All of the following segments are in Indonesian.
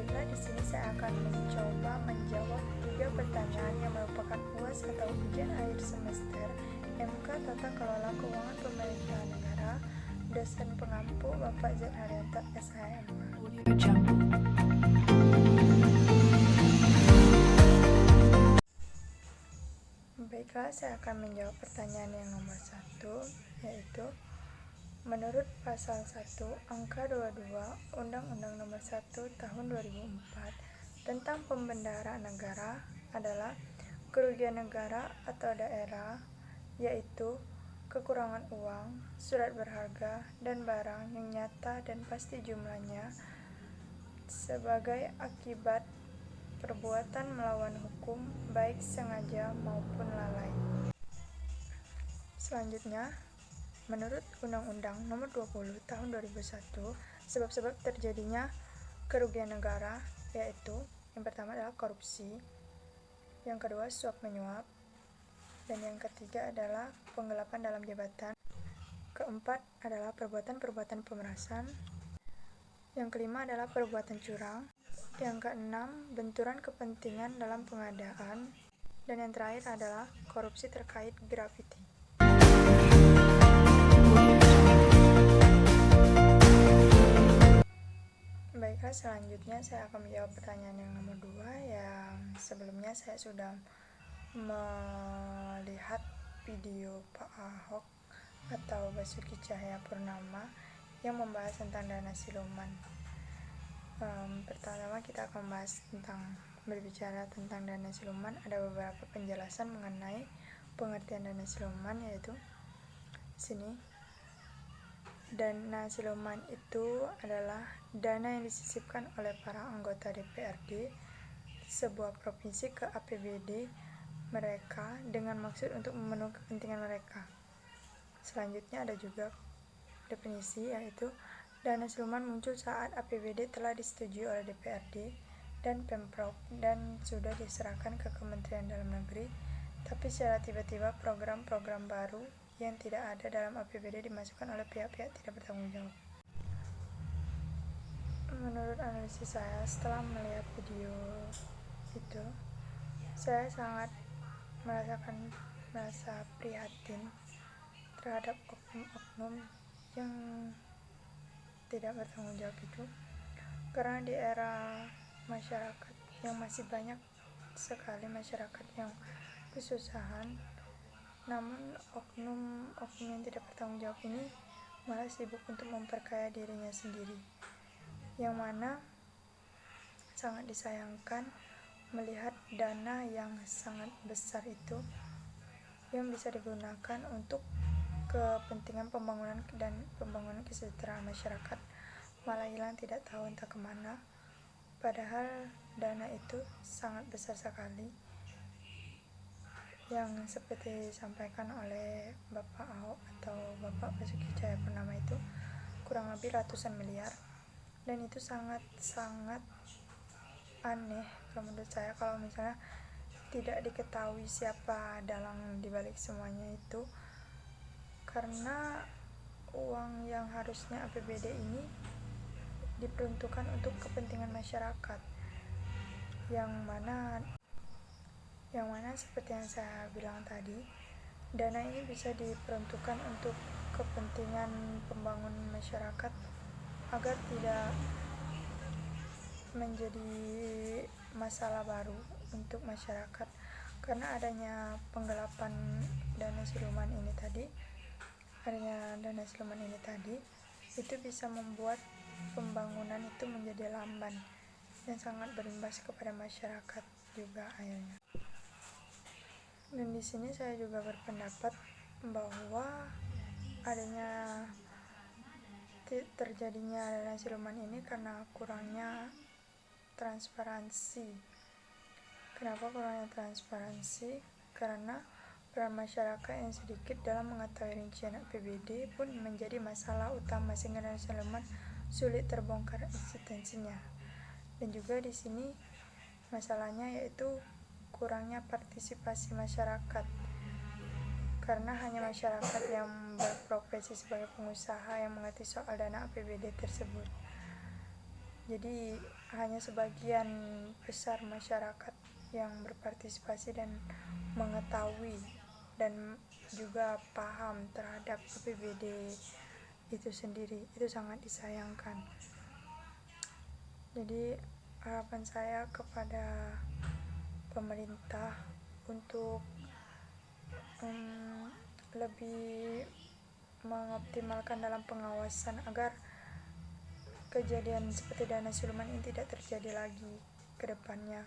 Baiklah, di sini saya akan mencoba menjawab 3 pertanyaan yang merupakan UAS atau ujian akhir semester MK Tata Kelola Keuangan Pemerintahan Negara, dosen pengampu Bapak Z. Haryanto, SHM. Baiklah, saya akan menjawab pertanyaan yang nomor 1, yaitu menurut pasal 1 angka 22 Undang-Undang Nomor 1 Tahun 2004 tentang pembendaharaan negara adalah kerugian negara atau daerah, yaitu kekurangan uang, surat berharga, dan barang yang nyata dan pasti jumlahnya sebagai akibat perbuatan melawan hukum baik sengaja maupun lalai. Selanjutnya, menurut Undang-Undang Nomor 20 Tahun 2001, sebab-sebab terjadinya kerugian negara yaitu yang pertama adalah korupsi, yang kedua suap menyuap, dan yang ketiga adalah penggelapan dalam jabatan, keempat adalah perbuatan-perbuatan pemerasan, yang kelima adalah perbuatan curang, yang keenam benturan kepentingan dalam pengadaan, dan yang terakhir adalah korupsi terkait grafiti. Baiklah, selanjutnya saya akan menjawab pertanyaan yang nomor 2, yang sebelumnya saya sudah melihat video Pak Ahok atau Basuki Cahayapurnama yang membahas tentang dana siluman. Pertama kita akan membahas berbicara tentang dana siluman. Ada beberapa penjelasan mengenai pengertian dana siluman, yaitu sini dana siluman itu adalah dana yang disisipkan oleh para anggota DPRD sebuah provinsi ke APBD mereka dengan maksud untuk memenuhi kepentingan mereka. Selanjutnya ada juga definisi, yaitu dana siluman muncul saat APBD telah disetujui oleh DPRD dan Pemprov dan sudah diserahkan ke Kementerian Dalam Negeri, tapi secara tiba-tiba program-program baru yang tidak ada dalam APBD dimasukkan oleh pihak-pihak tidak bertanggung jawab. Menurut analisis saya setelah melihat video itu, saya sangat merasa prihatin terhadap oknum-oknum yang tidak bertanggung jawab itu, karena di era masyarakat yang masih banyak sekali masyarakat yang kesusahan, namun oknum yang tidak bertanggung jawab ini malah sibuk untuk memperkaya dirinya sendiri, yang mana sangat disayangkan melihat dana yang sangat besar itu yang bisa digunakan untuk kepentingan pembangunan dan pembangunan kesejahteraan masyarakat malah hilang tidak tahu entah kemana, padahal dana itu sangat besar sekali, yang seperti disampaikan oleh Bapak Ahok atau Bapak Basuki Cahayapurnama itu kurang lebih ratusan miliar, dan itu sangat aneh kalau menurut saya kalau misalnya tidak diketahui siapa dalang dibalik semuanya itu, karena uang yang harusnya APBD ini diperuntukkan untuk kepentingan masyarakat, yang mana seperti yang saya bilang tadi, dana ini bisa diperuntukkan untuk kepentingan pembangunan masyarakat agar tidak menjadi masalah baru untuk masyarakat, karena adanya penggelapan dana siluman ini tadi itu bisa membuat pembangunan itu menjadi lamban dan sangat berimbas kepada masyarakat juga akhirnya. Dan di sini saya juga berpendapat bahwa terjadinya dana siluman ini karena kurangnya transparansi. Kenapa kurangnya transparansi? Karena peran masyarakat yang sedikit dalam mengetahui rincian APBD pun menjadi masalah utama sehingga dana siluman sulit terbongkar eksistensinya. Dan juga di sini masalahnya yaitu kurangnya partisipasi masyarakat, karena hanya masyarakat yang berprofesi sebagai pengusaha yang mengerti soal dana APBD tersebut. Jadi hanya sebagian besar masyarakat yang berpartisipasi dan mengetahui dan juga paham terhadap APBD itu sendiri. Itu sangat disayangkan. Jadi harapan saya kepada pemerintah untuk lebih mengoptimalkan dalam pengawasan agar kejadian seperti dana siluman ini tidak terjadi lagi ke depannya.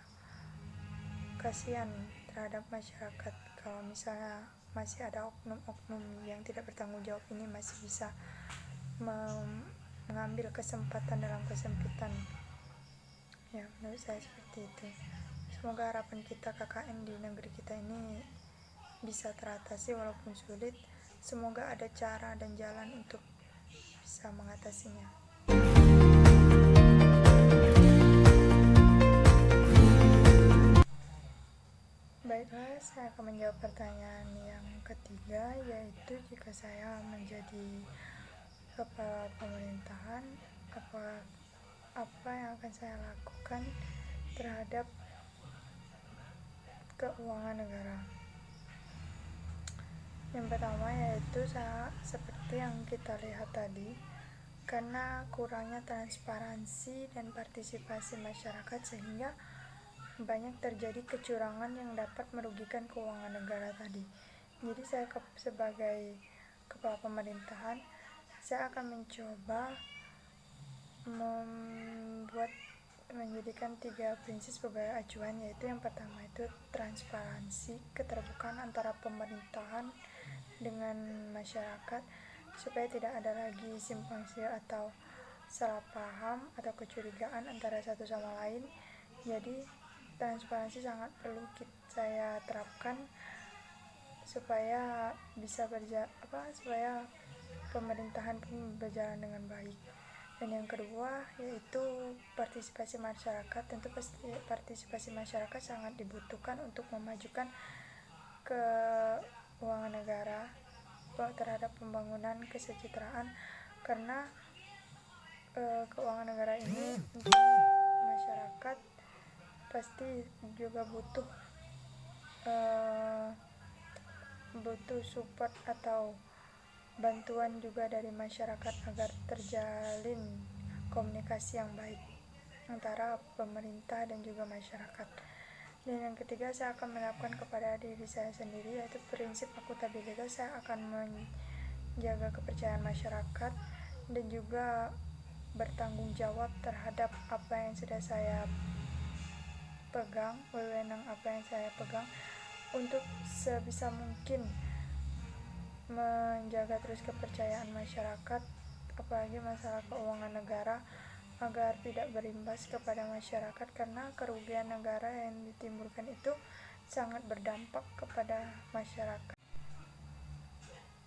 Kasihan terhadap masyarakat kalau misalnya masih ada oknum-oknum yang tidak bertanggung jawab ini masih bisa mengambil kesempatan dalam kesempitan. Ya, menurut saya seperti itu. Semoga harapan kita KKN di negeri kita ini bisa teratasi walaupun sulit. Semoga ada cara dan jalan untuk bisa mengatasinya. Baiklah, saya akan menjawab pertanyaan yang ketiga, yaitu jika saya menjadi kepala pemerintahan, apa yang akan saya lakukan terhadap keuangan negara. Yang pertama yaitu seperti yang kita lihat tadi, karena kurangnya transparansi dan partisipasi masyarakat sehingga banyak terjadi kecurangan yang dapat merugikan keuangan negara tadi. Jadi saya sebagai kepala pemerintahan, saya akan mencoba menjadikan 3 prinsip sebagai acuan, yaitu yang pertama itu transparansi, keterbukaan antara pemerintahan dengan masyarakat supaya tidak ada lagi simpang siur atau salah paham atau kecurigaan antara satu sama lain. Jadi transparansi sangat perlu saya terapkan supaya bisa supaya pemerintahan pun berjalan dengan baik. Dan yang kedua yaitu partisipasi masyarakat. Tentu partisipasi masyarakat sangat dibutuhkan untuk memajukan keuangan negara terhadap pembangunan kesejahteraan, karena keuangan negara ini untuk masyarakat pasti juga butuh support atau bantuan juga dari masyarakat agar terjalin komunikasi yang baik antara pemerintah dan juga masyarakat. Dan yang ketiga, saya akan menerapkan kepada diri saya sendiri, yaitu prinsip akuntabilitas. Saya akan menjaga kepercayaan masyarakat dan juga bertanggung jawab terhadap apa yang sudah saya pegang, wewenang apa yang saya pegang, untuk sebisa mungkin menjaga terus kepercayaan masyarakat, apalagi masalah keuangan negara, agar tidak berimbas kepada masyarakat, karena kerugian negara yang ditimbulkan itu sangat berdampak kepada masyarakat.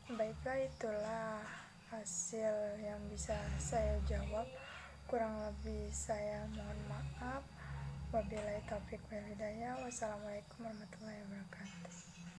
Baiklah, itulah hasil yang bisa saya jawab. Kurang lebih saya mohon maaf. Wabillahi taufiq wal hidayah. Wassalamualaikum warahmatullahi wabarakatuh.